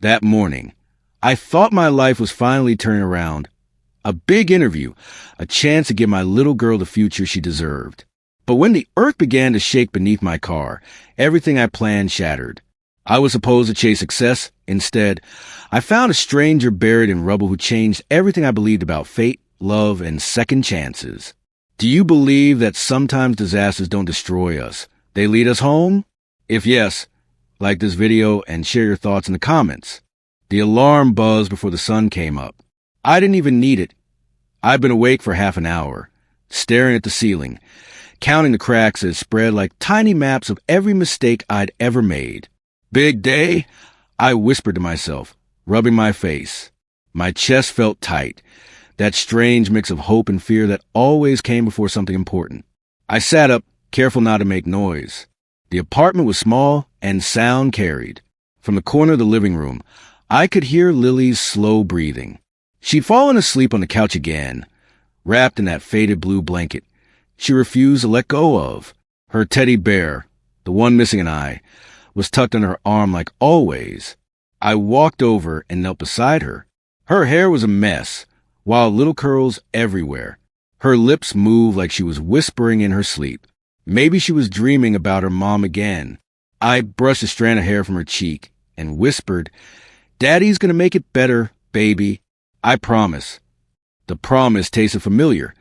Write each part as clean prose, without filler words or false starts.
That morning, I thought my life was finally turning around. A big interview, a chance to give my little girl the future she deserved. But when the earth began to shake beneath my car, everything I planned shattered. I was supposed to chase success. Instead, I found a stranger buried in rubble who changed everything I believed about fate, love, and second chances. Do you believe that sometimes disasters don't destroy us? They lead us home? If yes, like this video and share your thoughts in the comments. The alarm buzzed before the sun came up. I didn't even need it. I'd been awake for half an hour, staring at the ceiling, counting the cracks that spread like tiny maps of every mistake I'd ever made. Big day, I whispered to myself, rubbing my face. My chest felt tight, that strange mix of hope and fear that always came before something important. I sat up, careful not to make noise. The apartment was small and sound carried. From the corner of the living room, I could hear Lily's slow breathing. She'd fallen asleep on the couch again, wrapped in that faded blue blanket she refused to let go of. Her teddy bear, the one missing an eye, was tucked under her arm like always. I walked over and knelt beside her. Her hair was a mess, wild little curls everywhere. Her lips moved like she was whispering in her sleep. Maybe she was dreaming about her mom again. I brushed a strand of hair from her cheek and whispered, "Daddy's gonna make it better, baby. I promise." The promise tasted familiar.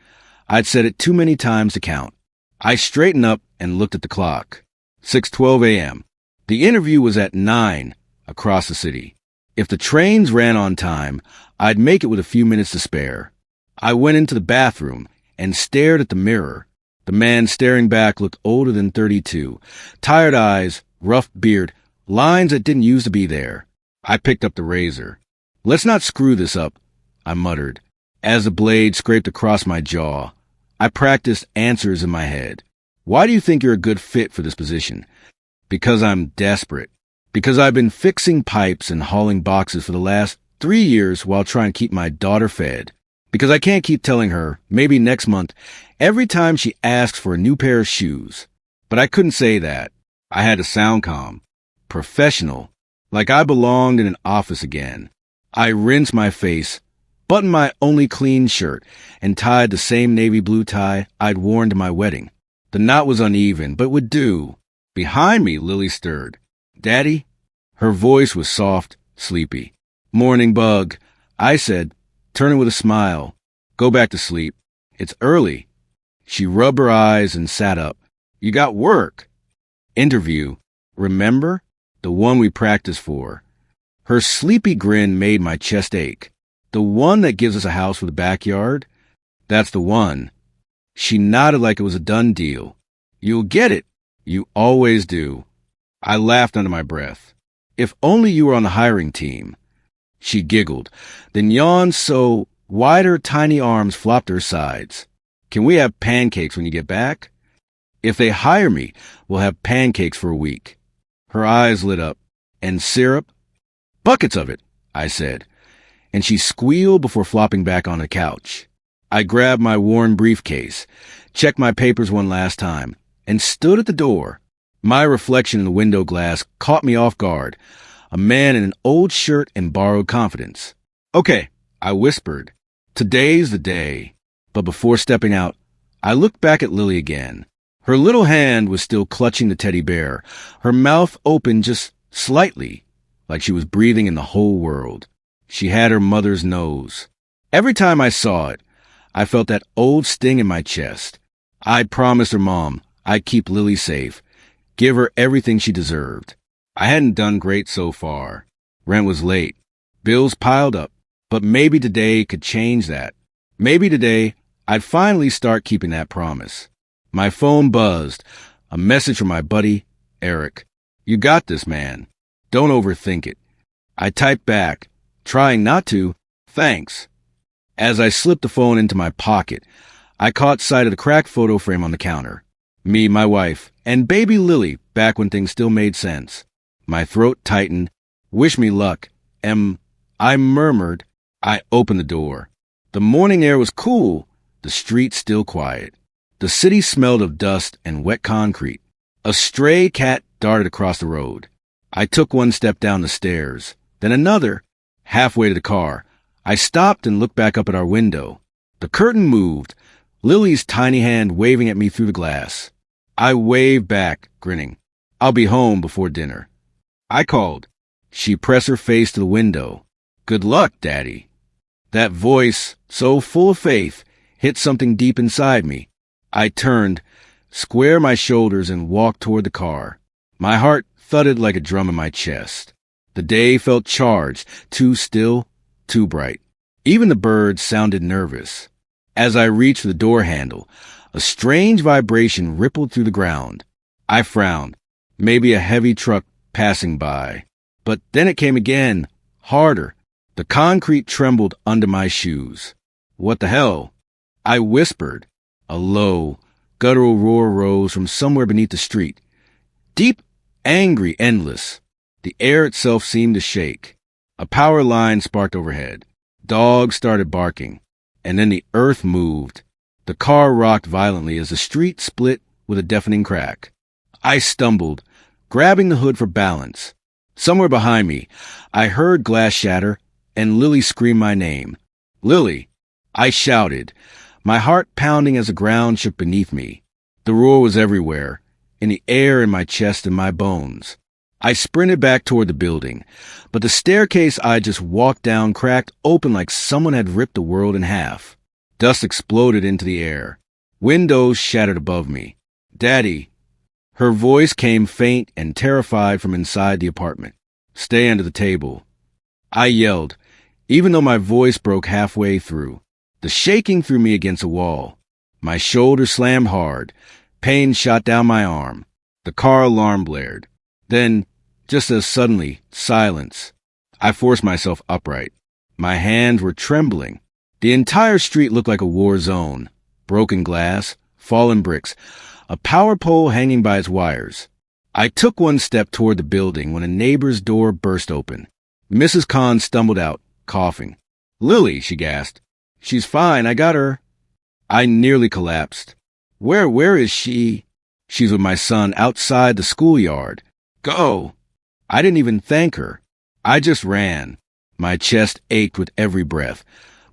I'd said it too many times to count. I straightened up and looked at the clock. 6:12 a.m. The interview was at 9 across the city. If the trains ran on time, I'd make it with a few minutes to spare. I went into the bathroom and stared at the mirror. The man staring back looked older than 32. Tired eyes, rough beard, lines that didn't used to be there. I picked up the razor. "Let's not screw this up," I muttered, as the blade scraped across my jaw. I practiced answers in my head. "Why do you think you're a good fit for this position?" "Because I'm desperate. Because I've been fixing pipes and hauling boxes for the last 3 years while trying to keep my daughter fed. Because I can't keep telling her, maybe next month, every time she asks for a new pair of shoes." But I couldn't say that. I had to sound calm, professional, like I belonged in an office again. I rinsed my face, buttoned my only clean shirt, and tied the same navy blue tie I'd worn to my wedding. The knot was uneven, but would do. Behind me, Lily stirred. "Daddy?" Her voice was soft, sleepy. "Morning, bug," I said, turning with a smile. "Go back to sleep. It's early." She rubbed her eyes and sat up. "You got work." "Interview. Remember? The one we practiced for." Her sleepy grin made my chest ache. "The one that gives us a house with a backyard?" "That's the one." She nodded like it was a done deal. "You'll get it. You always do." I laughed under my breath. "If only you were on the hiring team." She giggled, then yawned so wide her tiny arms flopped to her sides. "Can we have pancakes when you get back?" "If they hire me, we'll have pancakes for a week." Her eyes lit up. "And syrup?" "Buckets of it," I said, and she squealed before flopping back on the couch. I grabbed my worn briefcase, checked my papers one last time, and stood at the door. My reflection in the window glass caught me off guard, a man in an old shirt and borrowed confidence. "Okay," I whispered. "Today's the day." But before stepping out, I looked back at Lily again. Her little hand was still clutching the teddy bear, her mouth open just slightly, like she was breathing in the whole world. She had her mother's nose. Every time I saw it, I felt that old sting in my chest. I'd promised her mom I'd keep Lily safe, give her everything she deserved. I hadn't done great so far. Rent was late. Bills piled up. But maybe today could change that. Maybe today I'd finally start keeping that promise. My phone buzzed. A message from my buddy, Eric. "You got this, man. Don't overthink it." I typed back, trying not to, "Thanks." As I slipped the phone into my pocket, I caught sight of the cracked photo frame on the counter. Me, my wife, and baby Lily back when things still made sense. My throat tightened. "Wish me luck." I murmured. I opened the door. The morning air was cool, the street still quiet. The city smelled of dust and wet concrete. A stray cat darted across the road. I took one step down the stairs, then another. Halfway to the car, I stopped and looked back up at our window. The curtain moved, Lily's tiny hand waving at me through the glass. I waved back, grinning. I'll be home before dinner. I called. She pressed her face to the window. Good luck, Daddy. That voice, so full of faith, hit something deep inside me. I turned, squared my shoulders, and walked toward the car. My heart thudded like a drum in my chest. The day felt charged, too still, too bright. Even the birds sounded nervous. As I reached for the door handle, a strange vibration rippled through the ground. I frowned. Maybe a heavy truck passing by. But then it came again, harder. The concrete trembled under my shoes. What the hell? I whispered. A low, guttural roar rose from somewhere beneath the street. Deep, angry, endless. The air itself seemed to shake. A power line sparked overhead. Dogs started barking. And then the earth moved. The car rocked violently as the street split with a deafening crack. I stumbled, grabbing the hood for balance. Somewhere behind me, I heard glass shatter and Lily scream my name. Lily! I shouted, my heart pounding as the ground shook beneath me. The roar was everywhere, in the air, in my chest, and my bones. I sprinted back toward the building, but the staircase I just walked down cracked open like someone had ripped the world in half. Dust exploded into the air. Windows shattered above me. Daddy! Her voice came faint and terrified from inside the apartment. Stay under the table. I yelled, even though my voice broke halfway through. The shaking threw me against a wall. My shoulder slammed hard. Pain shot down my arm. The car alarm blared. Then, just as suddenly, silence. I forced myself upright. My hands were trembling. The entire street looked like a war zone. Broken glass, fallen bricks, a power pole hanging by its wires. I took one step toward the building when a neighbor's door burst open. Mrs. Kahn stumbled out, coughing. Lily, she gasped. She's fine, I got her. I nearly collapsed. Where is she? She's with my son outside the schoolyard. Go! I didn't even thank her. I just ran. My chest ached with every breath,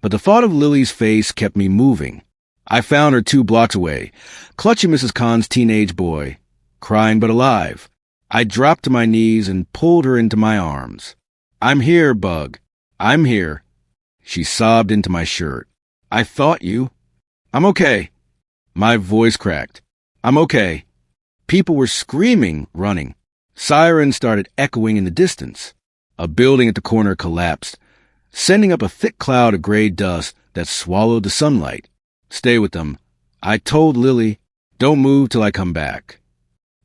but the thought of Lily's face kept me moving. I found her 2 blocks away, clutching Mrs. Kahn's teenage boy, crying but alive. I dropped to my knees and pulled her into my arms. I'm here, Bug. I'm here. She sobbed into my shirt. I thought you. I'm okay. My voice cracked. I'm okay. People were screaming, running. Sirens started echoing in the distance. A building at the corner collapsed, sending up a thick cloud of gray dust that swallowed the sunlight. Stay with them. I told Lily, don't move till I come back.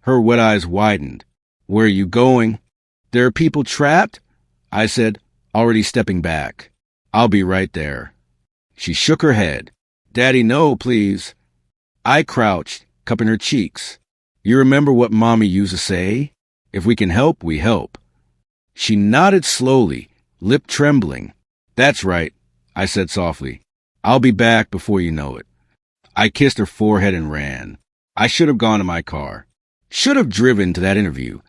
Her wet eyes widened. Where are you going? There are people trapped? I said, already stepping back. I'll be right there. She shook her head. Daddy, no, please. I crouched, cupping her cheeks. You remember what Mommy used to say? If we can help, we help. She nodded slowly, lip trembling. That's right, I said softly. I'll be back before you know it. I kissed her forehead and ran. I should have gone to my car. Should have driven to that interview.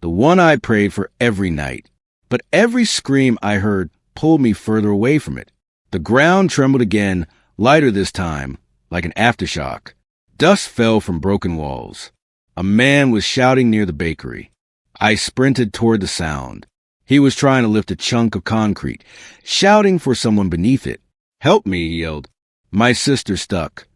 The one I prayed for every night. But every scream I heard pulled me further away from it. The ground trembled again, lighter this time, like an aftershock. Dust fell from broken walls. A man was shouting near the bakery. I sprinted toward the sound. He was trying to lift a chunk of concrete, shouting for someone beneath it. Help me, he yelled. My sister stuck.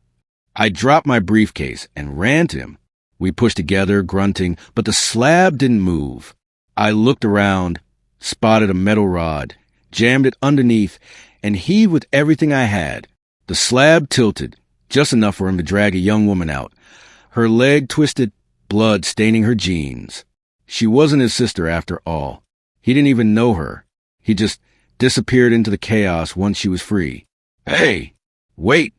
I dropped my briefcase and ran to him. We pushed together, grunting, but the slab didn't move. I looked around, spotted a metal rod, jammed it underneath, and heaved with everything I had. The slab tilted, just enough for him to drag a young woman out. Her leg twisted, blood staining her jeans. She wasn't his sister after all. He didn't even know her. He just disappeared into the chaos once she was free. Hey, wait!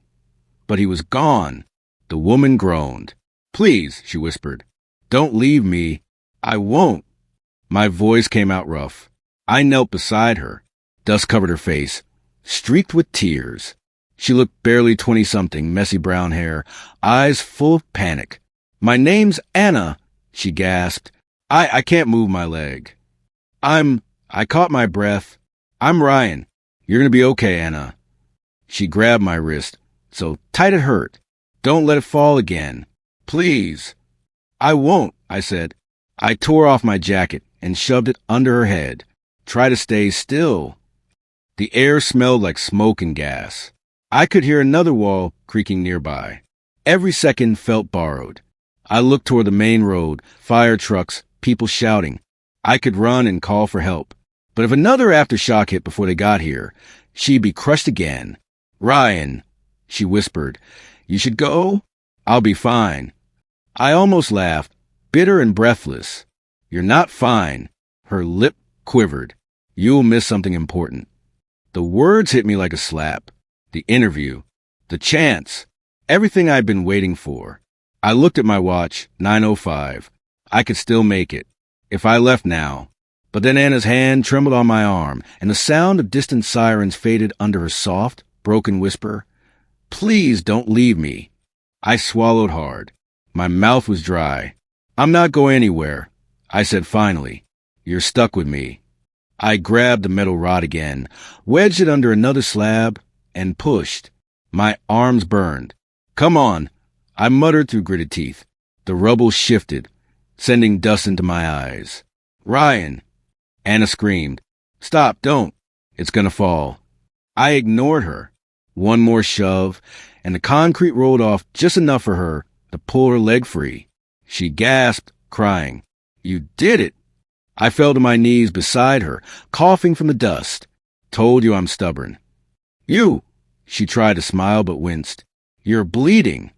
But he was gone. The woman groaned. Please, she whispered. Don't leave me. I won't. My voice came out rough. I knelt beside her. Dust covered her face, streaked with tears. She looked barely 20-something, messy brown hair, eyes full of panic. My name's Anna, she gasped. I can't move my leg. I'm I caught my breath. I'm Ryan. You're gonna be okay, Anna. She grabbed my wrist, so tight it hurt. Don't let it fall again. Please. I won't, I said. I tore off my jacket and shoved it under her head. Try to stay still. The air smelled like smoke and gas. I could hear another wall creaking nearby. Every second felt borrowed. I looked toward the main road, fire trucks, people shouting. I could run and call for help. But if another aftershock hit before they got here, she'd be crushed again. Ryan, she whispered, you should go? I'll be fine. I almost laughed, bitter and breathless. You're not fine. Her lip quivered. You'll miss something important. The words hit me like a slap. The interview. The chance. Everything I'd been waiting for. I looked at my watch, 9:05. I could still make it, if I left now. But then Anna's hand trembled on my arm, and the sound of distant sirens faded under her soft, broken whisper. Please don't leave me. I swallowed hard. My mouth was dry. I'm not going anywhere, I said finally. You're stuck with me. I grabbed the metal rod again, wedged it under another slab, and pushed. My arms burned. Come on, I muttered through gritted teeth. The rubble shifted, sending dust into my eyes. Ryan! Anna screamed. Stop, don't. It's gonna fall. I ignored her. One more shove, and the concrete rolled off just enough for her to pull her leg free. She gasped, crying. You did it! I fell to my knees beside her, coughing from the dust. Told you I'm stubborn. You! She tried to smile but winced. You're bleeding.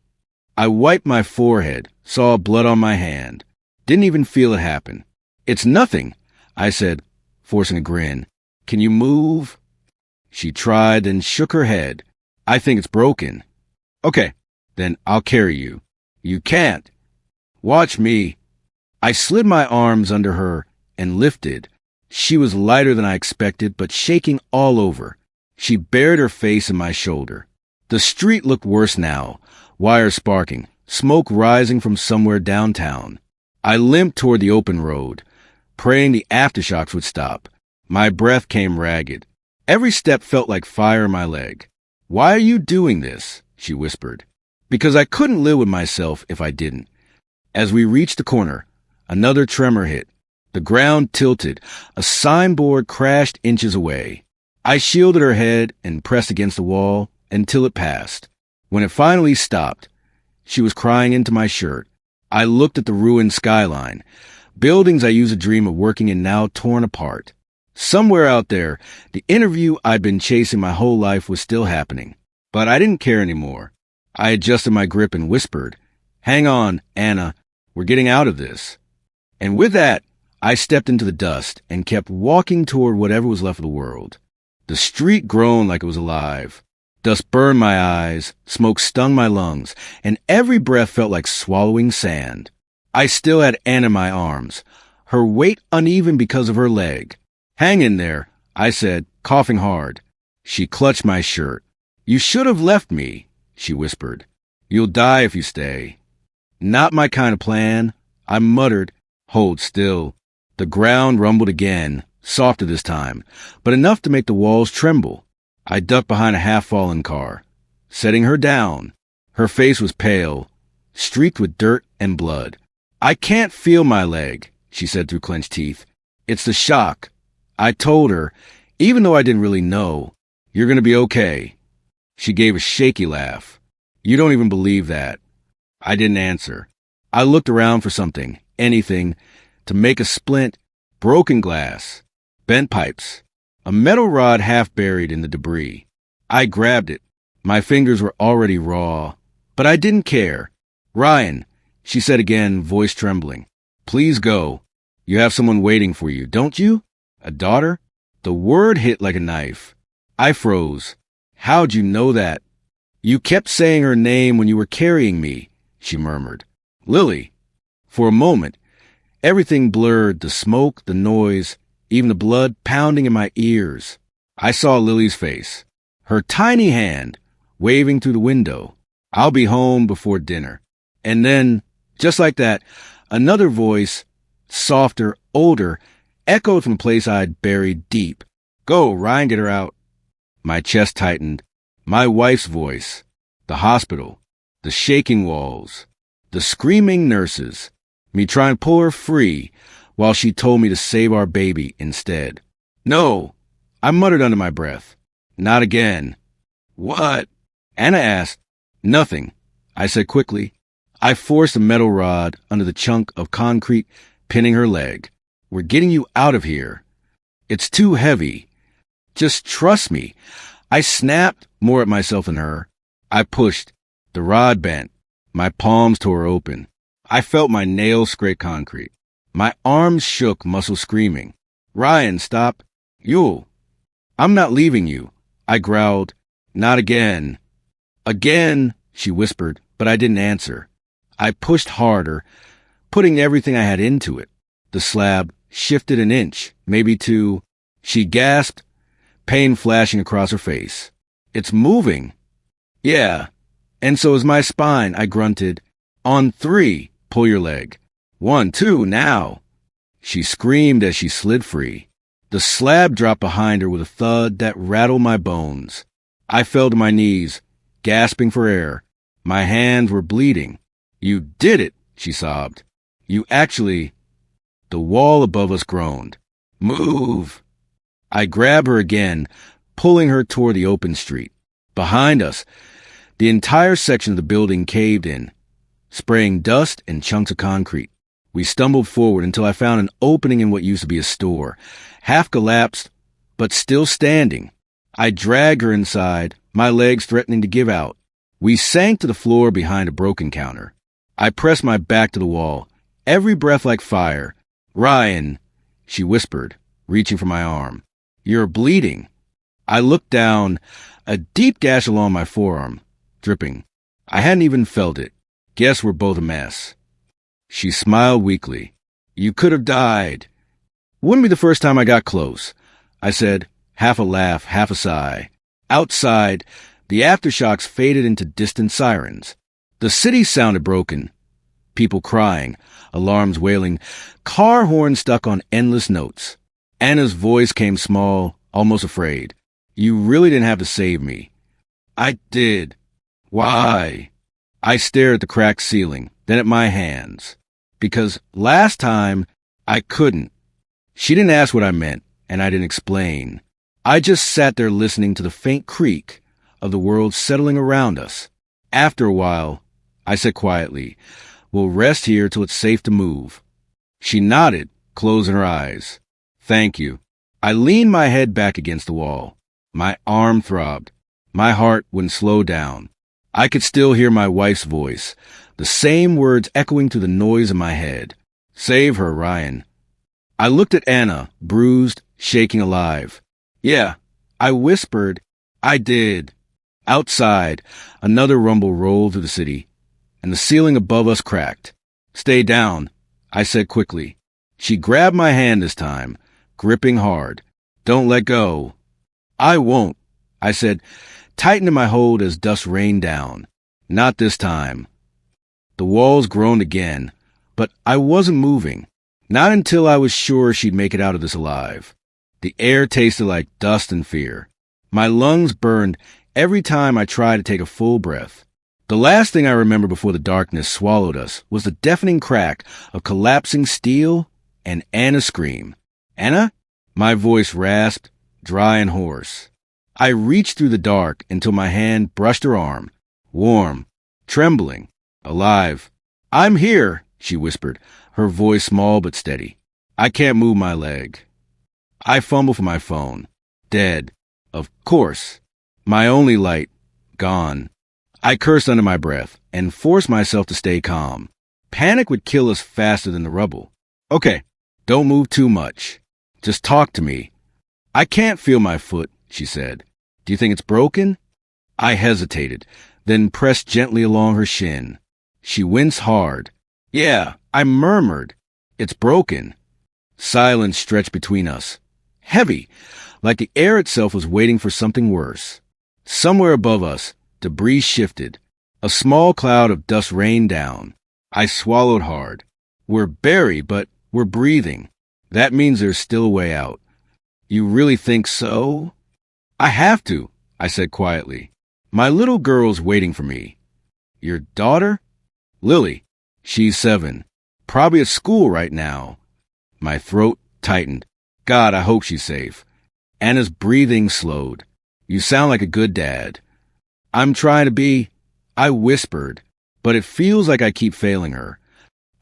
I wiped my forehead, saw blood on my hand. Didn't even feel it happen. It's nothing, I said, forcing a grin. Can you move? She tried, then shook her head. I think it's broken. Okay, then I'll carry you. You can't. Watch me. I slid my arms under her and lifted. She was lighter than I expected, but shaking all over. She buried her face in my shoulder. The street looked worse now, wires sparking, smoke rising from somewhere downtown. I limped toward the open road, praying the aftershocks would stop. My breath came ragged. Every step felt like fire in my leg. Why are you doing this? She whispered. Because I couldn't live with myself if I didn't. As we reached the corner, another tremor hit. The ground tilted. A signboard crashed inches away. I shielded her head and pressed against the wall until it passed. When it finally stopped, she was crying into my shirt. I looked at the ruined skyline. Buildings I used to dream of working in now torn apart. Somewhere out there, the interview I'd been chasing my whole life was still happening. But I didn't care anymore. I adjusted my grip and whispered, Hang on, Anna. We're getting out of this. And with that, I stepped into the dust and kept walking toward whatever was left of the world. The street groaned like it was alive. Dust burned my eyes, smoke stung my lungs, and every breath felt like swallowing sand. I still had Anna in my arms, her weight uneven because of her leg. Hang in there, I said, coughing hard. She clutched my shirt. You should have left me, she whispered. You'll die if you stay. Not my kind of plan, I muttered. Hold still. The ground rumbled again, softer this time, but enough to make the walls tremble. I ducked behind a half-fallen car, setting her down. Her face was pale, streaked with dirt and blood. I can't feel my leg, she said through clenched teeth. It's the shock. I told her, even though I didn't really know, you're going to be okay. She gave a shaky laugh. You don't even believe that. I didn't answer. I looked around for something, anything, to make a splint, broken glass, bent pipes, a metal rod half buried in the debris. I grabbed it. My fingers were already raw, but I didn't care. Ryan, she said again, voice trembling. Please go. You have someone waiting for you, don't you? A daughter? The word hit like a knife. I froze. How'd you know that? You kept saying her name when you were carrying me, she murmured. Lily. For a moment, everything blurred, the smoke, the noise, even the blood pounding in my ears. I saw Lily's face, her tiny hand waving through the window. I'll be home before dinner. And then, just like that, another voice, softer, older, echoed from a place I'd buried deep. Go, Ryan, get her out. My chest tightened. My wife's voice. The hospital. The shaking walls. The screaming nurses. Me trying to pull her free while she told me to save our baby instead. No, I muttered under my breath. Not again. What? Anna asked. Nothing, I said quickly. I forced a metal rod under the chunk of concrete pinning her leg. We're getting you out of here. It's too heavy. Just trust me. I snapped more at myself than her. I pushed. The rod bent. My palms tore open. I felt my nails scrape concrete. My arms shook, muscles screaming. Ryan, stop. Yule. I'm not leaving you. I growled. Not again. Again, she whispered, but I didn't answer. I pushed harder, putting everything I had into it. The slab shifted an inch, maybe two. She gasped, pain flashing across her face. It's moving. Yeah, and so is my spine, I grunted. On 3, pull your leg. 1, 2, now. She screamed as she slid free. The slab dropped behind her with a thud that rattled my bones. I fell to my knees, gasping for air. My hands were bleeding. You did it, she sobbed. You actually... The wall above us groaned. Move! I grabbed her again, pulling her toward the open street. Behind us, the entire section of the building caved in, spraying dust and chunks of concrete. We stumbled forward until I found an opening in what used to be a store, half collapsed, but still standing. I dragged her inside, my legs threatening to give out. We sank to the floor behind a broken counter. I pressed my back to the wall, every breath like fire. Ryan, she whispered, reaching for my arm. You're bleeding. I looked down, a deep gash along my forearm, dripping. I hadn't even felt it. Guess we're both a mess. She smiled weakly. You could have died. Wouldn't be the first time I got close, I said, half a laugh, half a sigh. Outside, the aftershocks faded into distant sirens. The city sounded broken. People crying, alarms wailing, car horns stuck on endless notes. Anna's voice came small, almost afraid. You really didn't have to save me. I did. Why? I stared at the cracked ceiling, then at my hands. Because last time, I couldn't. She didn't ask what I meant, and I didn't explain. I just sat there listening to the faint creak of the world settling around us. After a while, I said quietly, we'll rest here till it's safe to move. She nodded, closing her eyes. Thank you. I leaned my head back against the wall. My arm throbbed. My heart wouldn't slow down. I could still hear my wife's voice, the same words echoing through the noise in my head. Save her, Ryan. I looked at Anna, bruised, shaking alive. Yeah, I whispered. I did. Outside, another rumble rolled through the city, and the ceiling above us cracked. Stay down, I said quickly. She grabbed my hand this time, gripping hard. Don't let go. I won't, I said, tightening my hold as dust rained down. Not this time. The walls groaned again, but I wasn't moving. Not until I was sure she'd make it out of this alive. The air tasted like dust and fear. My lungs burned every time I tried to take a full breath. The last thing I remember before the darkness swallowed us was the deafening crack of collapsing steel and Anna's scream. Anna? My voice rasped, dry and hoarse. I reached through the dark until my hand brushed her arm, warm, trembling, alive. I'm here, she whispered, her voice small but steady. I can't move my leg. I fumbled for my phone. Dead. Of course. My only light. Gone. I cursed under my breath and forced myself to stay calm. Panic would kill us faster than the rubble. Okay, don't move too much. Just talk to me. I can't feel my foot, she said. Do you think it's broken? I hesitated, then pressed gently along her shin. She winced hard. Yeah, I murmured. It's broken. Silence stretched between us. Heavy, like the air itself was waiting for something worse. Somewhere above us, debris shifted. A small cloud of dust rained down. I swallowed hard. We're buried, but we're breathing. That means there's still a way out. You really think so? I have to, I said quietly. My little girl's waiting for me. Your daughter? Lily. She's 7. Probably at school right now. My throat tightened. God, I hope she's safe. Anna's breathing slowed. You sound like a good dad. I'm trying to be, I whispered, but it feels like I keep failing her.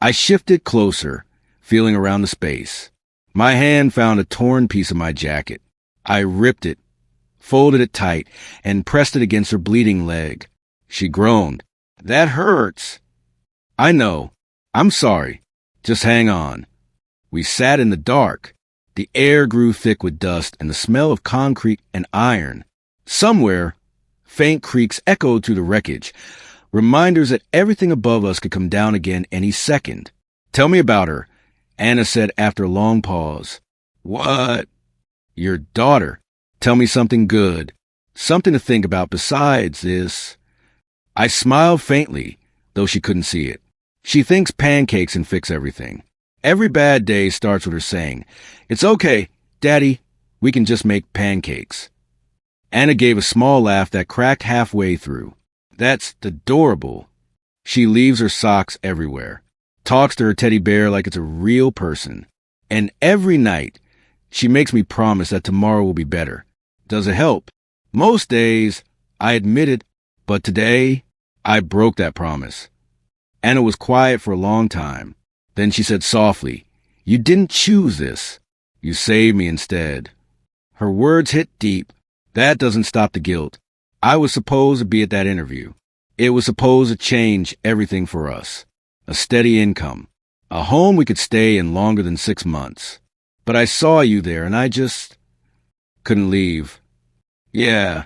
I shifted closer, feeling around the space. My hand found a torn piece of my jacket. I ripped it, folded it tight, and pressed it against her bleeding leg. She groaned. That hurts. I know. I'm sorry. Just hang on. We sat in the dark. The air grew thick with dust and the smell of concrete and iron. Somewhere, faint creaks echoed through the wreckage, reminders that everything above us could come down again any second. Tell me about her, Anna said after a long pause. What? Your daughter. Tell me something good. Something to think about besides this. I smiled faintly, though she couldn't see it. She thinks pancakes can fix everything. Every bad day starts with her saying, It's okay, Daddy, we can just make pancakes. Anna gave a small laugh that cracked halfway through. That's adorable. She leaves her socks everywhere, talks to her teddy bear like it's a real person. And every night, she makes me promise that tomorrow will be better. Does it help? Most days, I admit it, but today, I broke that promise. Anna was quiet for a long time. Then she said softly, You didn't choose this. You saved me instead. Her words hit deep. That doesn't stop the guilt. I was supposed to be at that interview. It was supposed to change everything for us. A steady income. A home we could stay in longer than 6 months. But I saw you there and I just couldn't leave. Yeah.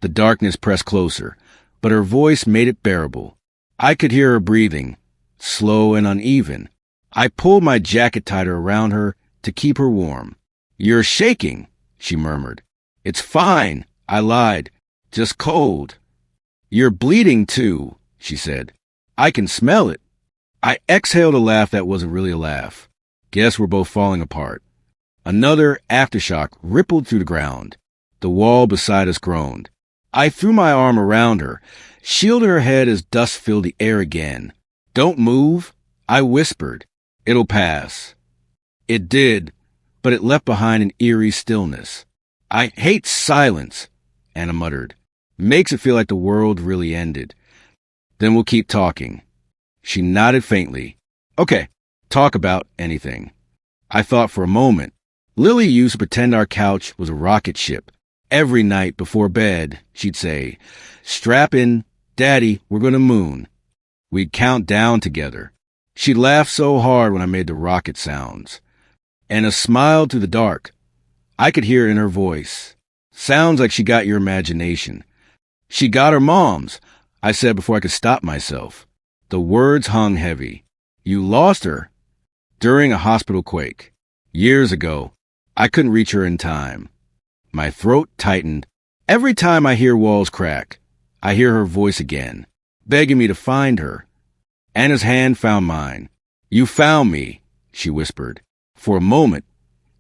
The darkness pressed closer, but her voice made it bearable. I could hear her breathing, slow and uneven. I pulled my jacket tighter around her to keep her warm. You're shaking, she murmured. It's fine, I lied. Just cold. You're bleeding too, she said. I can smell it. I exhaled a laugh that wasn't really a laugh. Guess we're both falling apart. Another aftershock rippled through the ground. The wall beside us groaned. I threw my arm around her, shielded her head as dust filled the air again. Don't move, I whispered. It'll pass. It did, but it left behind an eerie stillness. I hate silence, Anna muttered. Makes it feel like the world really ended. Then we'll keep talking. She nodded faintly. Okay, talk about anything. I thought for a moment. Lily used to pretend our couch was a rocket ship. Every night before bed, she'd say, Strap in, Daddy, we're going to moon. We'd count down together. She laughed so hard when I made the rocket sounds. Anna smiled through the dark. I could hear it in her voice. Sounds like she got your imagination. She got her mom's, I said before I could stop myself. The words hung heavy. You lost her during a hospital quake. Years ago, I couldn't reach her in time. My throat tightened. Every time I hear walls crack, I hear her voice again, begging me to find her. Anna's hand found mine. You found me, she whispered. For a moment,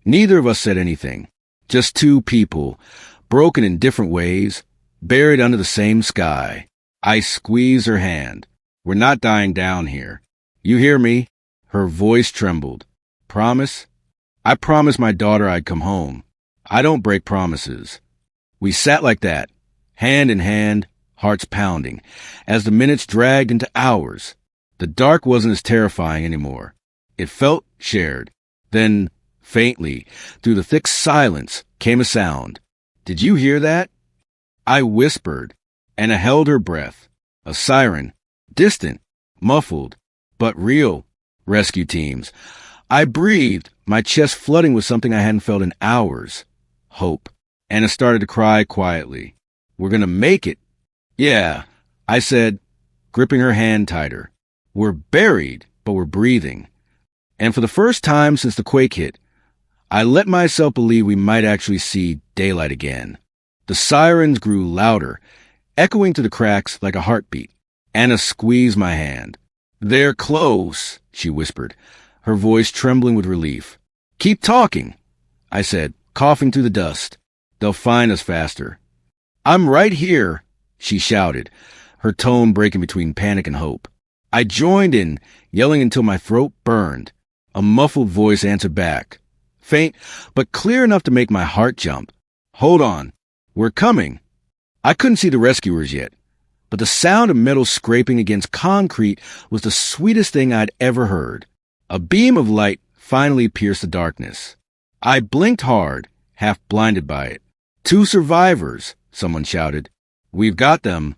neither of us said anything. Just two people, broken in different ways, buried under the same sky. I squeezed her hand. We're not dying down here. You hear me? Her voice trembled. Promise? I promised my daughter I'd come home. I don't break promises. We sat like that, hand in hand, hearts pounding, as the minutes dragged into hours. The dark wasn't as terrifying anymore. It felt shared. Then, faintly, through the thick silence, came a sound. Did you hear that? I whispered, and I held her breath. A siren. Distant, muffled, but real. Rescue teams. I breathed, my chest flooding with something I hadn't felt in hours. Hope. Anna started to cry quietly. We're gonna make it. Yeah, I said, gripping her hand tighter. We're buried, but we're breathing. And for the first time since the quake hit, I let myself believe we might actually see daylight again. The sirens grew louder, echoing to the cracks like a heartbeat. Anna squeezed my hand. They're close, she whispered, her voice trembling with relief. Keep talking, I said, coughing through the dust. They'll find us faster. I'm right here, she shouted, her tone breaking between panic and hope. I joined in, yelling until my throat burned. A muffled voice answered back, faint, but clear enough to make my heart jump. Hold on, we're coming. I couldn't see the rescuers yet, but the sound of metal scraping against concrete was the sweetest thing I'd ever heard. A beam of light finally pierced the darkness. I blinked hard, half blinded by it. 2 survivors, someone shouted. We've got them.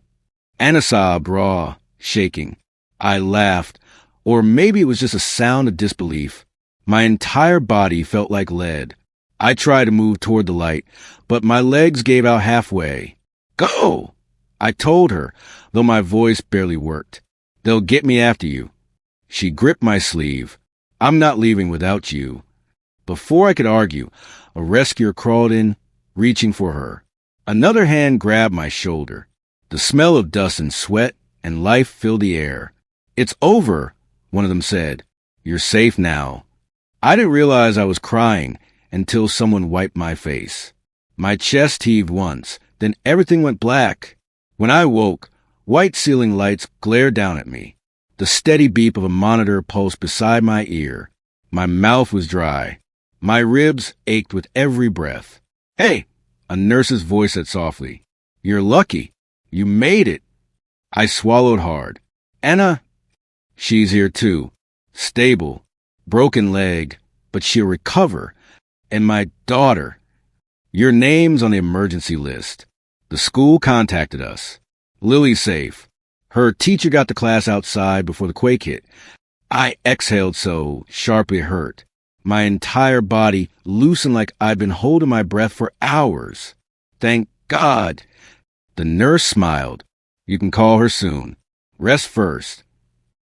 Anna sobbed, raw, shaking. I laughed, or maybe it was just a sound of disbelief. My entire body felt like lead. I tried to move toward the light, but my legs gave out halfway. Go! I told her, though my voice barely worked. They'll get me after you. She gripped my sleeve. I'm not leaving without you. Before I could argue, a rescuer crawled in, reaching for her. Another hand grabbed my shoulder. The smell of dust and sweat and life filled the air. It's over, one of them said. You're safe now. I didn't realize I was crying until someone wiped my face. My chest heaved once, then everything went black. When I woke, white ceiling lights glared down at me. The steady beep of a monitor pulsed beside my ear. My mouth was dry. My ribs ached with every breath. Hey, a nurse's voice said softly. You're lucky. You made it. I swallowed hard. Anna, she's here too. Stable. Broken leg, but she'll recover. And my daughter. Your name's on the emergency list. The school contacted us. Lily's safe. Her teacher got the class outside before the quake hit. I exhaled so, sharply hurt. My entire body loosened like I'd been holding my breath for hours. Thank God. The nurse smiled. You can call her soon. Rest first.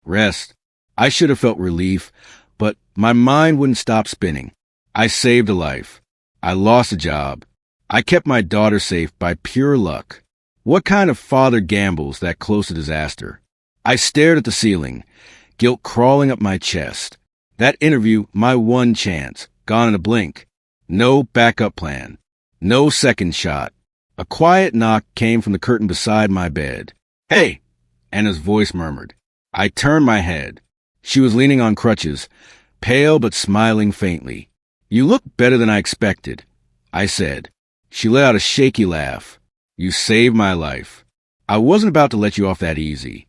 Rest. I should have felt relief, but my mind wouldn't stop spinning. I saved a life. I lost a job. I kept my daughter safe by pure luck. What kind of father gambles that close to disaster? I stared at the ceiling, guilt crawling up my chest. That interview, my one chance, gone in a blink. No backup plan. No second shot. A quiet knock came from the curtain beside my bed. Hey! Anna's voice murmured. I turned my head. She was leaning on crutches, pale but smiling faintly. You look better than I expected, I said. She let out a shaky laugh. You saved my life. I wasn't about to let you off that easy.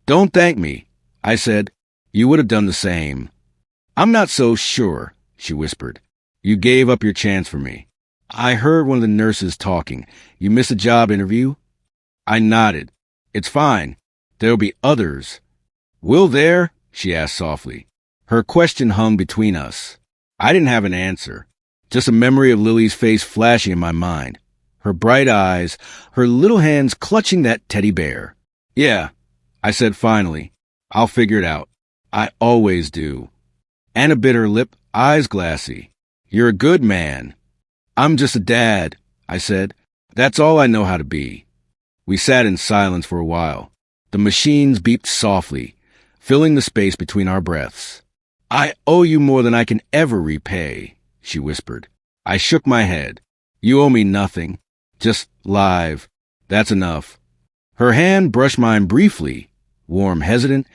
Don't thank me, I said. You would have done the same. I'm not so sure, she whispered. You gave up your chance for me. I heard one of the nurses talking. You missed a job interview? I nodded. It's fine. There'll be others. Will there? She asked softly. Her question hung between us. I didn't have an answer. Just a memory of Lily's face flashing in my mind. Her bright eyes, her little hands clutching that teddy bear. Yeah, I said finally. I'll figure it out. I always do. Anna bit her lip, eyes glassy. You're a good man. I'm just a dad, I said. That's all I know how to be. We sat in silence for a while. The machines beeped softly, filling the space between our breaths. I owe you more than I can ever repay, she whispered. I shook my head. You owe me nothing. Just live. That's enough. Her hand brushed mine briefly, warm, hesitant,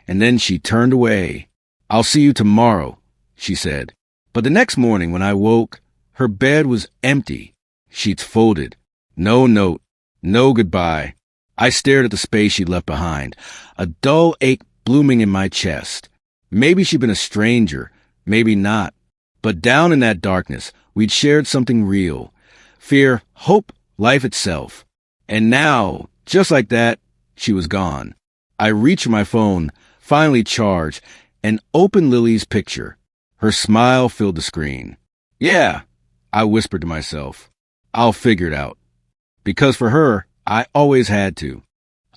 and then she turned away. I'll see you tomorrow, she said. But the next morning when I woke, her bed was empty, sheets folded. No note, no goodbye. I stared at the space she'd left behind, a dull ache blooming in my chest. Maybe she'd been a stranger, maybe not. But down in that darkness, we'd shared something real. Fear, hope, life itself. And now, just like that, she was gone. I reached for my phone, finally charged, and opened Lily's picture. Her smile filled the screen. Yeah, I whispered to myself. I'll figure it out. Because for her, I always had to.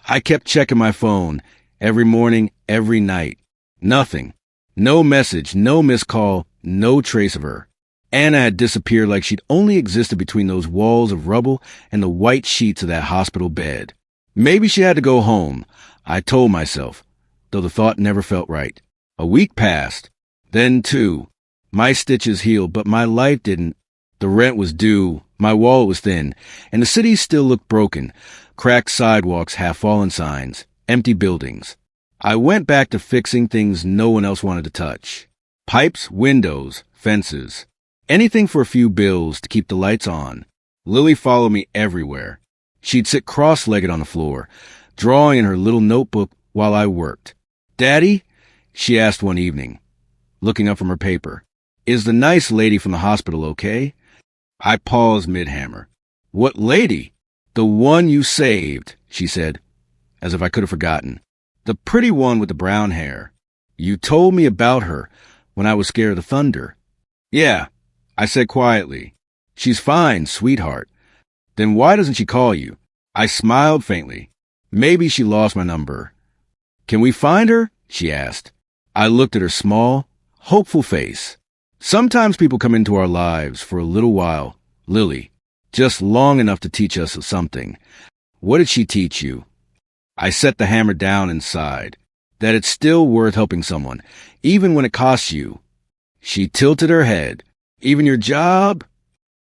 I kept checking my phone, every morning, every night. Nothing. No message, no missed call, no trace of her. Anna had disappeared like she'd only existed between those walls of rubble and the white sheets of that hospital bed. Maybe she had to go home, I told myself, though the thought never felt right. A week passed. Then 2. My stitches healed, but my life didn't. The rent was due, my wallet was thin, and the city still looked broken. Cracked sidewalks, half-fallen signs, empty buildings. I went back to fixing things no one else wanted to touch. Pipes, windows, fences. Anything for a few bills to keep the lights on. Lily followed me everywhere. She'd sit cross-legged on the floor, drawing in her little notebook while I worked. "Daddy?" she asked one evening, looking up from her paper. "Is the nice lady from the hospital okay?" I paused mid-hammer. "What lady?" "The one you saved," she said, as if I could have forgotten. "The pretty one with the brown hair. You told me about her when I was scared of the thunder." "Yeah," I said quietly. "She's fine, sweetheart." "Then why doesn't she call you?" I smiled faintly. "Maybe she lost my number." "Can we find her?" she asked. I looked at her small, hopeful face. "Sometimes people come into our lives for a little while, Lily, just long enough to teach us something." "What did she teach you?" I set the hammer down and sighed. "That it's still worth helping someone, even when it costs you." She tilted her head. "Even your job?"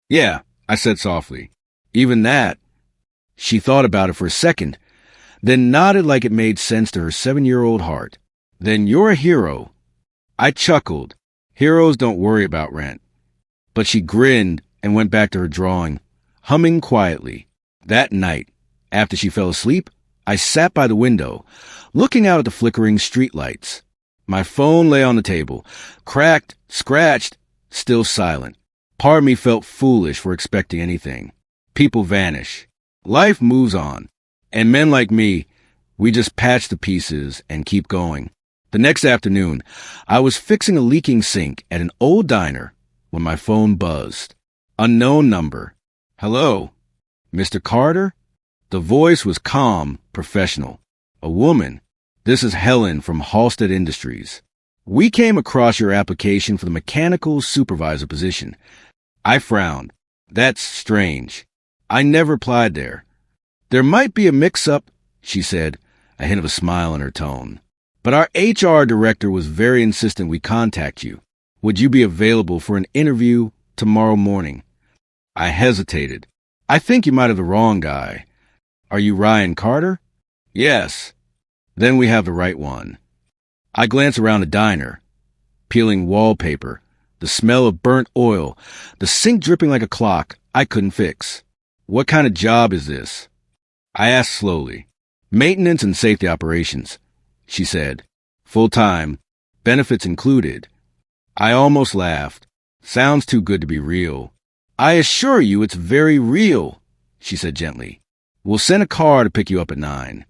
"Yeah," I said softly. "Even that." She thought about it for a second, then nodded like it made sense to her 7-year-old heart. "Then you're a hero." I chuckled. Heroes don't worry about rent. But she grinned and went back to her drawing, humming quietly. That night, after she fell asleep, I sat by the window, looking out at the flickering streetlights. My phone lay on the table, cracked, scratched, still silent. Part of me felt foolish for expecting anything. People vanish. Life moves on. And men like me, we just patch the pieces and keep going. The next afternoon, I was fixing a leaking sink at an old diner when my phone buzzed. Unknown number. "Hello, Mr. Carter?" The voice was calm, professional. "A woman. This is Helen from Halstead Industries. We came across your application for the mechanical supervisor position." I frowned. "That's strange. I never applied there." "There might be a mix-up," she said, a hint of a smile in her tone. "But our HR director was very insistent we contact you. Would you be available for an interview tomorrow morning?" I hesitated. "I think you might have the wrong guy." "Are you Ryan Carter?" "Yes." "Then we have the right one." I glanced around the diner, peeling wallpaper, the smell of burnt oil, the sink dripping like a clock I couldn't fix. "What kind of job is this?" I asked slowly. "Maintenance and safety operations," she said. "Full-time, benefits included." I almost laughed. "Sounds too good to be real." "I assure you it's very real," she said gently. "We'll send a car to pick you up at 9.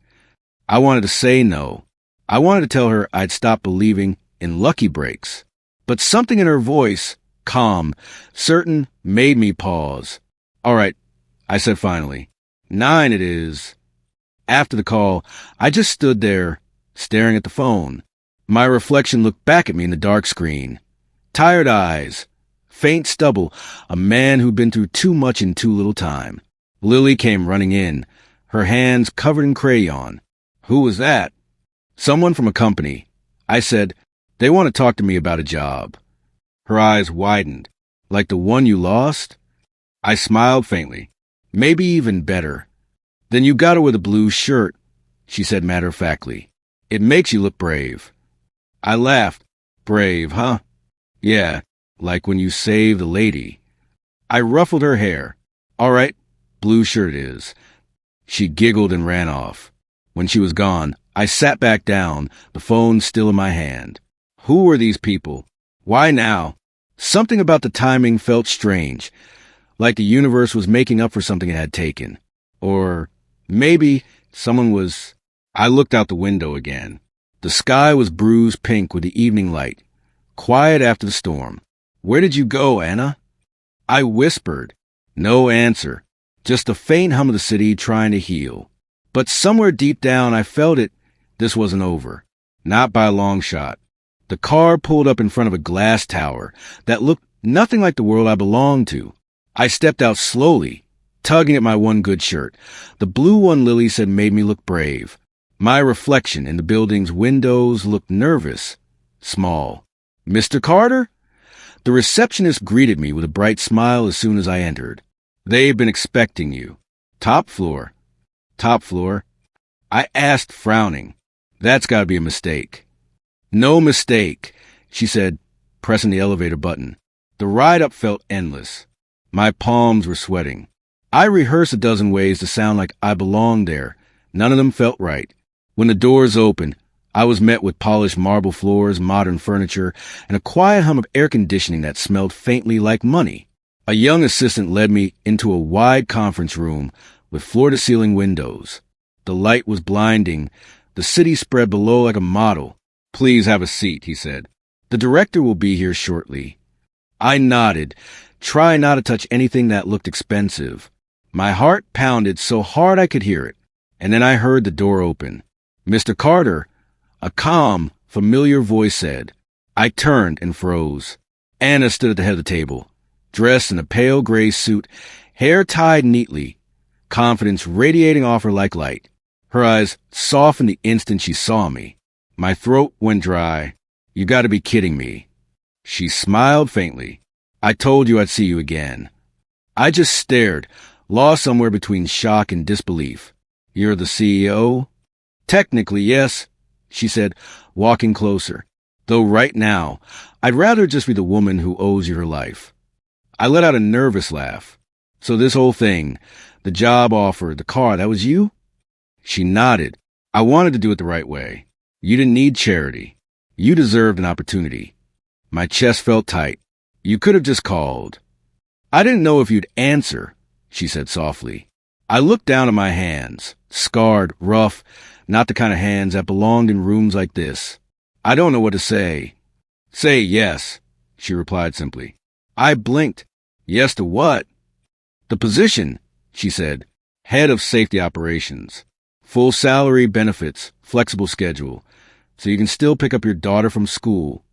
I wanted to say no. I wanted to tell her I'd stopped believing in lucky breaks. But something in her voice, calm, certain, made me pause. "All right," I said finally. 9 it is." After the call, I just stood there, staring at the phone. My reflection looked back at me in the dark screen. Tired eyes, faint stubble, a man who'd been through too much in too little time. Lily came running in, her hands covered in crayon. "Who was that?" "Someone from a company." I said, "They want to talk to me about a job." Her eyes widened. "Like the one you lost?" I smiled faintly. "Maybe even better." "Then you got her with a blue shirt," she said matter-of-factly. "It makes you look brave." I laughed. "Brave, huh?" "Yeah, like when you saved a lady." I ruffled her hair. "All right, blue shirt it is." She giggled and ran off. When she was gone, I sat back down, the phone still in my hand. Who were these people? Why now? Something about the timing felt strange, like the universe was making up for something it had taken. Or maybe someone was... I looked out the window again. The sky was bruised pink with the evening light, quiet after the storm. "Where did you go, Anna?" I whispered. No answer, just the faint hum of the city trying to heal. But somewhere deep down I felt it. This wasn't over. Not by a long shot. The car pulled up in front of a glass tower that looked nothing like the world I belonged to. I stepped out slowly, tugging at my one good shirt. The blue one Lily said made me look brave. My reflection in the building's windows looked nervous, small. "Mr. Carter?" The receptionist greeted me with a bright smile as soon as I entered. "They've been expecting you." "Top floor." "Top floor?" I asked, frowning. "That's gotta be a mistake." "No mistake," she said, pressing the elevator button. The ride up felt endless. My palms were sweating. I rehearsed a dozen ways to sound like I belonged there. None of them felt right. When the doors opened, I was met with polished marble floors, modern furniture, and a quiet hum of air conditioning that smelled faintly like money. A young assistant led me into a wide conference room with floor-to-ceiling windows. The light was blinding. The city spread below like a model. "Please have a seat," he said. "The director will be here shortly." I nodded, trying not to touch anything that looked expensive. My heart pounded so hard I could hear it, and then I heard the door open. "Mr. Carter," a calm, familiar voice said. I turned and froze. Anna stood at the head of the table, dressed in a pale gray suit, hair tied neatly, confidence radiating off her like light. Her eyes softened the instant she saw me. My throat went dry. "You gotta be kidding me." She smiled faintly. "I told you I'd see you again." I just stared, lost somewhere between shock and disbelief. "You're the CEO?" "Technically, yes," she said, walking closer. "Though right now, I'd rather just be the woman who owes you her life." I let out a nervous laugh. "So this whole thing, the job offer, the car, that was you?" She nodded. "I wanted to do it the right way. You didn't need charity. You deserved an opportunity." My chest felt tight. "You could have just called." "I didn't know if you'd answer," she said softly. I looked down at my hands, scarred, rough, not the kind of hands that belonged in rooms like this. "I don't know what to say." "Say yes," she replied simply. I blinked. "Yes to what?" "The position," she said. "Head of safety operations. Full salary, benefits, flexible schedule, so you can still pick up your daughter from school."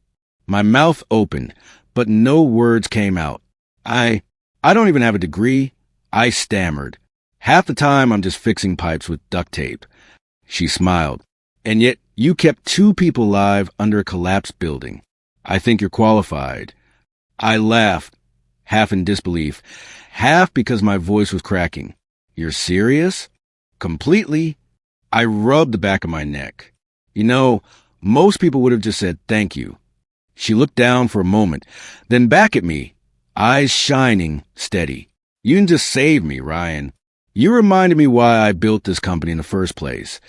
My mouth opened, but no words came out. I don't even have a degree," I stammered. "Half the time I'm just fixing pipes with duct tape." She smiled. "And yet you kept 2 people alive under a collapsed building. I think you're qualified." I laughed, half in disbelief, half because my voice was cracking. "You're serious?" "Completely." I rubbed the back of my neck. "You know, most people would have just said thank you." She looked down for a moment, then back at me, eyes shining, steady. "You didn't just save me, Ryan. You reminded me why I built this company in the first place.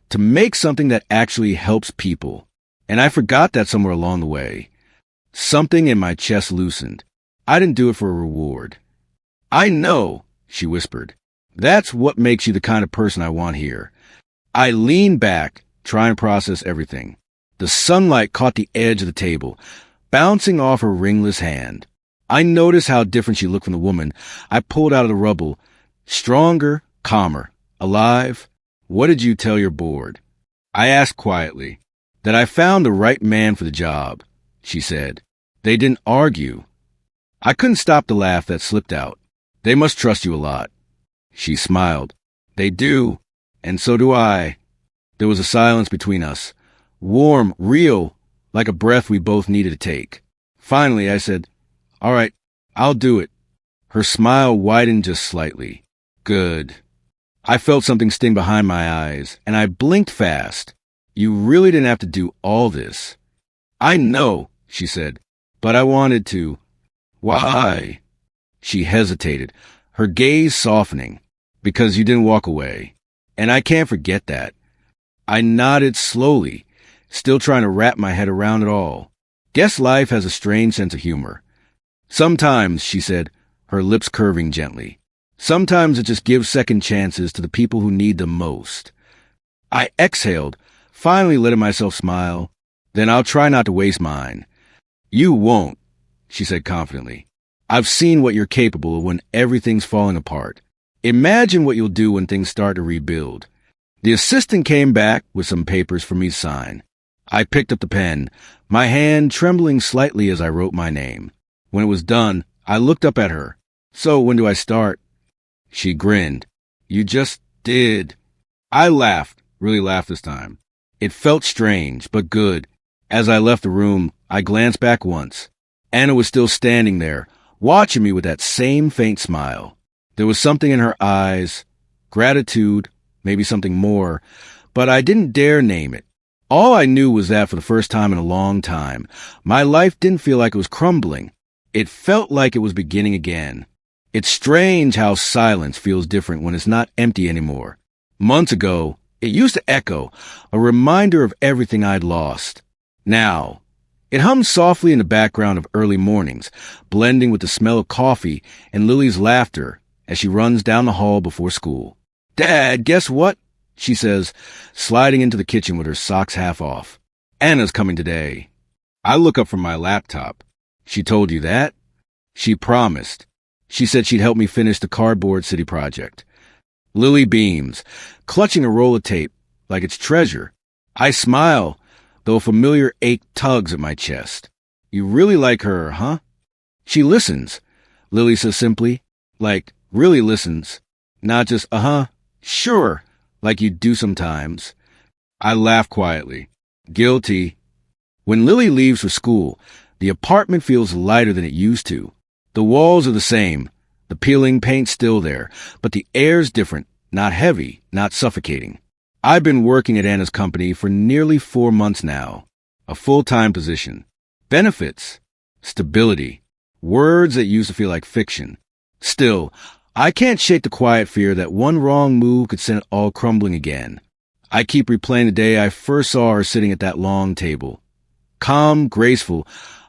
To make something that actually helps people. And I forgot that somewhere along the way." Something in my chest loosened. "I didn't do it for a reward." "I know," she whispered. "That's what makes you the kind of person I want here." I leaned back, trying to process everything. The sunlight caught the edge of the table, bouncing off her ringless hand. I noticed how different she looked from the woman I pulled out of the rubble. Stronger, calmer, alive. "What did you tell your board?" I asked quietly. "That I found the right man for the job," she said. "They didn't argue." I couldn't stop the laugh that slipped out. "They must trust you a lot." She smiled. "They do, and so do I." There was a silence between us. Warm, real, like a breath we both needed to take. Finally, I said, "All right, I'll do it." Her smile widened just slightly. "Good." I felt something sting behind my eyes, and I blinked fast. "You really didn't have to do all this." "I know," she said, "but I wanted to." "Why?" She hesitated, her gaze softening. "Because you didn't walk away. And I can't forget that." I nodded slowly, still trying to wrap my head around it all. "Guess life has a strange sense of humor." "Sometimes," she said, her lips curving gently. "Sometimes it just gives second chances to the people who need them most." I exhaled, finally letting myself smile. "Then I'll try not to waste mine." "You won't," she said confidently. "I've seen what you're capable of when everything's falling apart. Imagine what you'll do when things start to rebuild." The assistant came back with some papers for me to sign. I picked up the pen, my hand trembling slightly as I wrote my name. When it was done, I looked up at her. "So when do I start?" She grinned. "You just did." I laughed, really laughed this time. It felt strange, but good. As I left the room, I glanced back once. Anna was still standing there, watching me with that same faint smile. There was something in her eyes, gratitude, maybe something more, but I didn't dare name it. All I knew was that for the first time in a long time, my life didn't feel like it was crumbling. It felt like it was beginning again. It's strange how silence feels different when it's not empty anymore. Months ago, it used to echo, a reminder of everything I'd lost. Now, it hums softly in the background of early mornings, blending with the smell of coffee and Lily's laughter as she runs down the hall before school. "Dad, guess what?" she says, sliding into the kitchen with her socks half off. "Anna's coming today." I look up from my laptop. "She told you that?" "She promised. She said she'd help me finish the cardboard city project." Lily beams, clutching a roll of tape like it's treasure. I smile, though a familiar ache tugs at my chest. "You really like her, huh?" "She listens," Lily says simply. Like, really listens. Not just, sure, like you do sometimes. I laugh quietly. Guilty. When Lily leaves for school, the apartment feels lighter than it used to. The walls are the same, the peeling paint's still there, but the air's different, not heavy, not suffocating. I've been working at Anna's company for nearly 4 months now. A full-time position. Benefits. Stability. Words that used to feel like fiction. Still, I can't shake the quiet fear that one wrong move could send it all crumbling again. I keep replaying the day I first saw her sitting at that long table. Calm, graceful,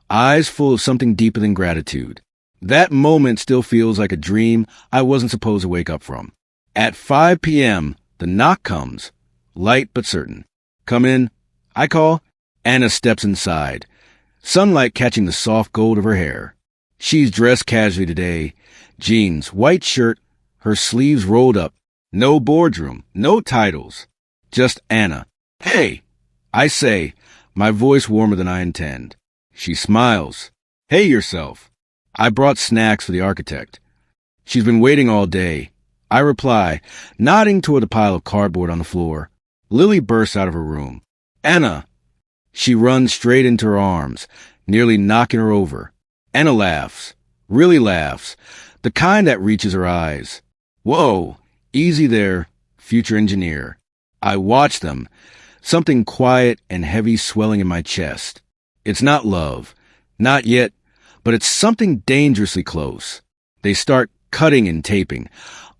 eyes full of something deeper than gratitude. That moment still feels like a dream I wasn't supposed to wake up from. At 5 p.m., the knock comes, light but certain. "Come in," I call. Anna steps inside, sunlight catching the soft gold of her hair. She's dressed casually today, jeans, white shirt, her sleeves rolled up. No boardroom, no titles, just Anna. "Hey," I say, my voice warmer than I intend. She smiles. "Hey yourself. I brought snacks for the architect." She's been waiting all day. I reply, nodding toward the pile of cardboard on the floor. Lily bursts out of her room. "Anna!" She runs straight into her arms, nearly knocking her over. Anna laughs, really laughs, the kind that reaches her eyes. "Whoa, easy there, future engineer." I watch them, something quiet and heavy swelling in my chest. It's not love, not yet, but it's something dangerously close. They start cutting and taping,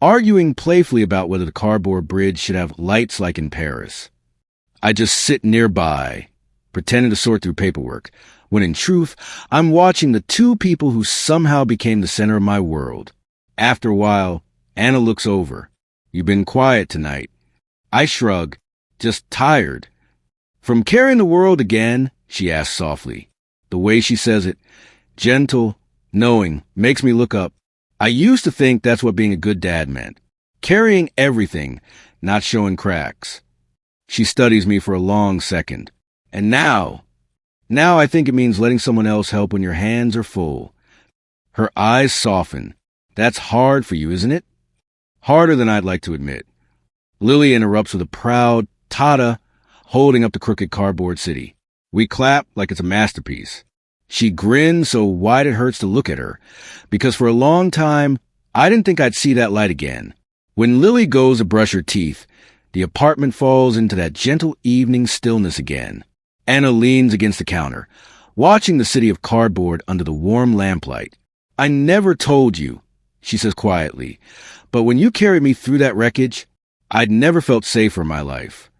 arguing playfully about whether the cardboard bridge should have lights like in Paris. I just sit nearby, pretending to sort through paperwork, when in truth, I'm watching the two people who somehow became the center of my world. After a while, Anna looks over. "You've been quiet tonight." I shrug, just tired. "From carrying the world again?" she asks softly. The way she says it, gentle, knowing, makes me look up. I used to think that's what being a good dad meant. Carrying everything, not showing cracks. She studies me for a long second. And now I think it means letting someone else help when your hands are full. Her eyes soften. "That's hard for you, isn't it?" "Harder than I'd like to admit." Lily interrupts with a proud "Tada," holding up the crooked cardboard city. We clap like it's a masterpiece. She grins so wide it hurts to look at her, because for a long time, I didn't think I'd see that light again. When Lily goes to brush her teeth, the apartment falls into that gentle evening stillness again. Anna leans against the counter, watching the city of cardboard under the warm lamplight. "I never told you," she says quietly, "but when you carried me through that wreckage, I'd never felt safer in my life."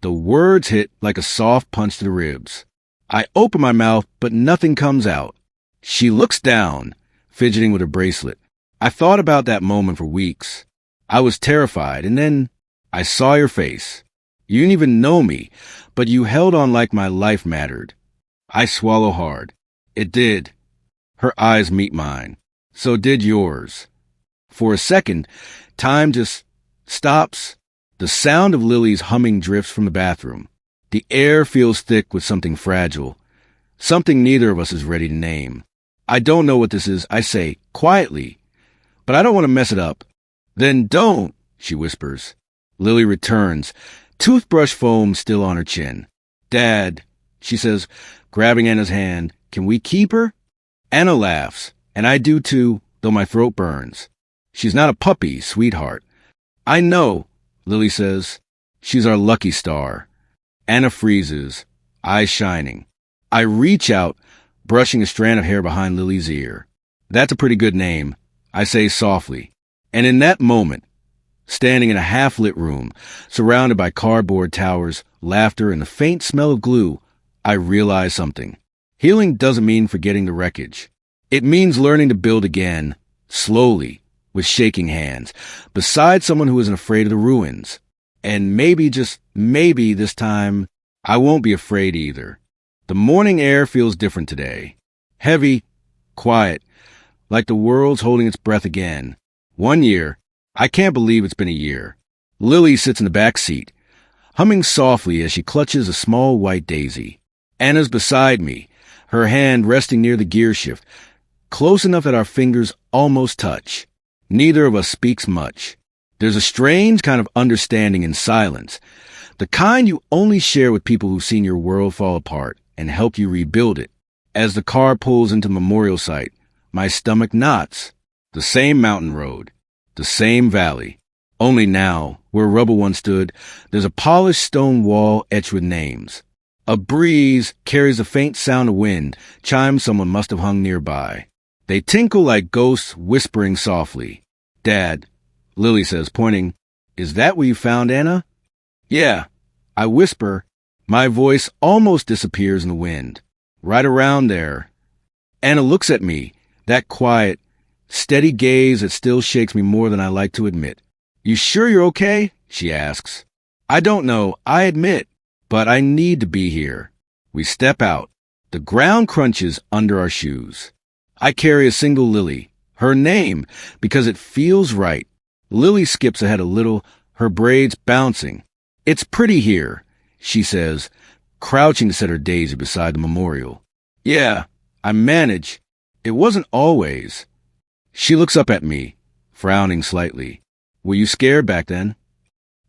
The words hit like a soft punch to the ribs. I open my mouth, but nothing comes out. She looks down, fidgeting with her bracelet. I thought about that moment for weeks. I was terrified, and then I saw your face. You didn't even know me, but you held on like my life mattered. I swallow hard. It did. Her eyes meet mine. So did yours. For a second, time just stops. The sound of Lily's humming drifts from the bathroom. The air feels thick with something fragile, something neither of us is ready to name. "I don't know what this is," I say, quietly, "but I don't want to mess it up." "Then don't," she whispers. Lily returns, toothbrush foam still on her chin. "Dad," she says, grabbing Anna's hand, "can we keep her?" Anna laughs, and I do too, though my throat burns. She's not a puppy, sweetheart. I know, Lily says. She's our lucky star. Anna freezes, eyes shining. I reach out, brushing a strand of hair behind Lily's ear. That's a pretty good name, I say softly. And in that moment, standing in a half-lit room, surrounded by cardboard towers, laughter, and the faint smell of glue, I realize something. Healing doesn't mean forgetting the wreckage. It means learning to build again, slowly, with shaking hands, beside someone who isn't afraid of the ruins. And maybe, just maybe this time, I won't be afraid either. The morning air feels different today. Heavy, quiet, like the world's holding its breath again. 1 year. I can't believe it's been a year. Lily sits in the back seat, humming softly as she clutches a small white daisy. Anna's beside me, her hand resting near the gear shift, close enough that our fingers almost touch. Neither of us speaks much. There's a strange kind of understanding in silence, the kind you only share with people who've seen your world fall apart and help you rebuild it. As the car pulls into the memorial site, my stomach knots. The same mountain road, the same valley. Only now, where rubble once stood, there's a polished stone wall etched with names. A breeze carries a faint sound of wind, chimes someone must have hung nearby. They tinkle like ghosts whispering softly. Dad, Lily says, pointing, is that where you found Anna? Yeah, I whisper. My voice almost disappears in the wind. Right around there. Anna looks at me, that quiet, steady gaze that still shakes me more than I like to admit. You sure you're okay? She asks. I don't know, I admit, but I need to be here. We step out. The ground crunches under our shoes. I carry a single Lily, her name, because it feels right. Lily skips ahead a little, her braids bouncing. It's pretty here, she says, crouching to set her daisy beside the memorial. Yeah, I manage. It wasn't always. She looks up at me, frowning slightly. Were you scared back then?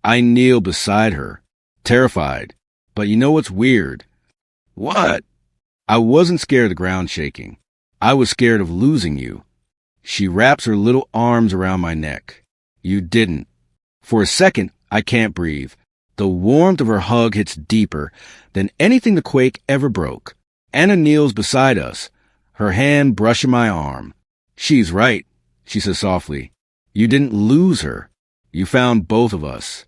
I kneel beside her, terrified. But you know what's weird? What? I wasn't scared of the ground shaking. I was scared of losing you. She wraps her little arms around my neck. You didn't. For a second, I can't breathe. The warmth of her hug hits deeper than anything the quake ever broke. Anna kneels beside us, her hand brushing my arm. She's right, she says softly. You didn't lose her. You found both of us.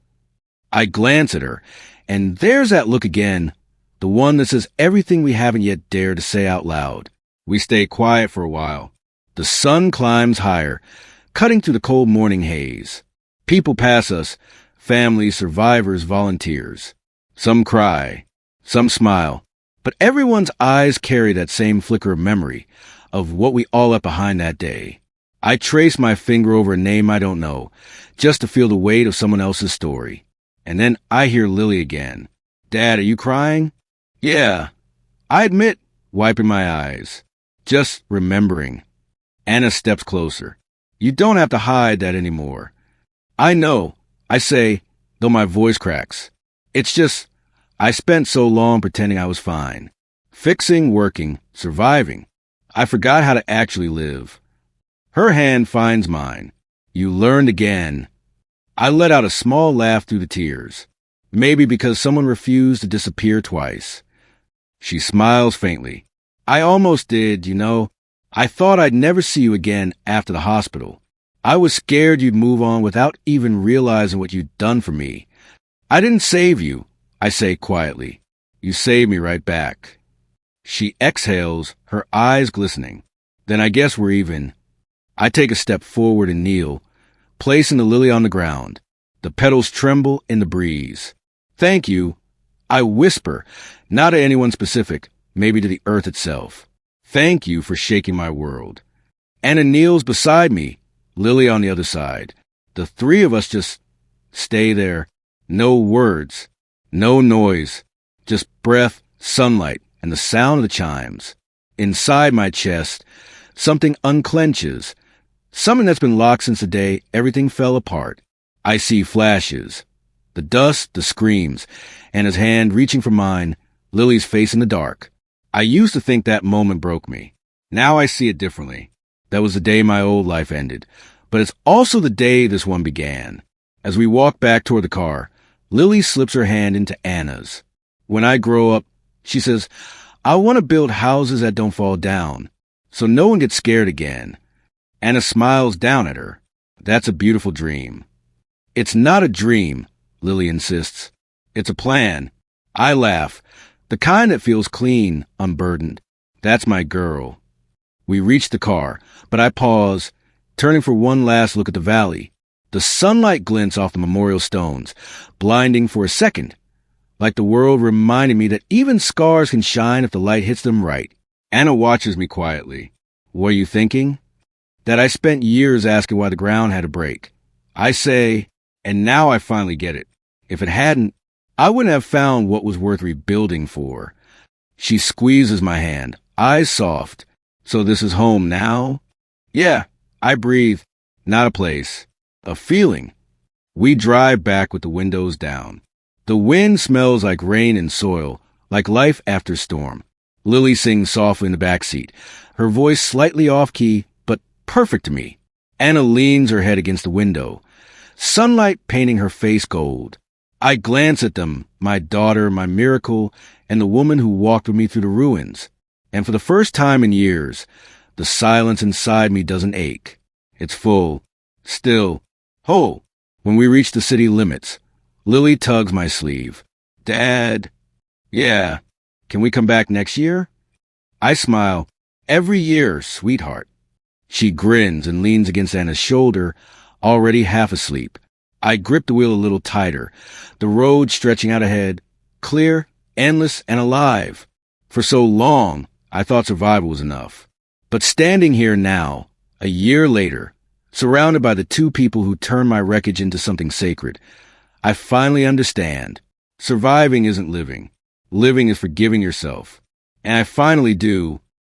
I glance at her, and there's that look again, the one that says everything we haven't yet dared to say out loud. We stay quiet for a while. The sun climbs higher, cutting through the cold morning haze. People pass us, families, survivors, volunteers. Some cry, some smile, but everyone's eyes carry that same flicker of memory of what we all left behind that day. I trace my finger over a name I don't know, just to feel the weight of someone else's story. And then I hear Lily again. Dad, are you crying? Yeah, I admit, wiping my eyes. Just remembering. Anna steps closer. You don't have to hide that anymore. I know, I say, though my voice cracks. It's just, I spent so long pretending I was fine. Fixing, working, surviving. I forgot how to actually live. Her hand finds mine. You learned again. I let out a small laugh through the tears. Maybe because someone refused to disappear twice. She smiles faintly. I almost did, you know. I thought I'd never see you again after the hospital. I was scared you'd move on without even realizing what you'd done for me. I didn't save you, I say quietly. You saved me right back. She exhales, her eyes glistening. Then I guess we're even. I take a step forward and kneel, placing the lily on the ground. The petals tremble in the breeze. Thank you, I whisper, not to anyone specific, maybe to the earth itself. Thank you for shaking my world. Anna kneels beside me, Lily on the other side. The three of us just stay there. No words, no noise, just breath, sunlight, and the sound of the chimes. Inside my chest, something unclenches, something that's been locked since the day everything fell apart. I see flashes, the dust, the screams, and his hand reaching for mine, Lily's face in the dark. I used to think that moment broke me. Now I see it differently. That was the day my old life ended, but it's also the day this one began. As we walk back toward the car, Lily slips her hand into Anna's. When I grow up, she says, I want to build houses that don't fall down, so no one gets scared again. Anna smiles down at her. That's a beautiful dream. It's not a dream, Lily insists. It's a plan. I laugh. The kind that feels clean, unburdened. That's my girl. We reach the car, but I pause, turning for one last look at the valley. The sunlight glints off the memorial stones, blinding for a second, like the world reminded me that even scars can shine if the light hits them right. Anna watches me quietly. What are you thinking? That I spent years asking why the ground had to break. I say, and now I finally get it. If it hadn't, I wouldn't have found what was worth rebuilding for. She squeezes my hand, eyes soft. So this is home now? Yeah, I breathe. Not a place. A feeling. We drive back with the windows down. The wind smells like rain and soil, like life after storm. Lily sings softly in the back seat, her voice slightly off-key, but perfect to me. Anna leans her head against the window, sunlight painting her face gold. I glance at them, my daughter, my miracle, and the woman who walked with me through the ruins. And for the first time in years, the silence inside me doesn't ache. It's full, still, whole. When we reach the city limits, Lily tugs my sleeve. Dad, yeah, can we come back next year? I smile. Every year, sweetheart. She grins and leans against Anna's shoulder, already half asleep. I grip the wheel a little tighter, the road stretching out ahead, clear, endless, and alive. For so long, I thought survival was enough. But standing here now, a year later, surrounded by the two people who turned my wreckage into something sacred, I finally understand. Surviving isn't living. Living is forgiving yourself. And I finally do,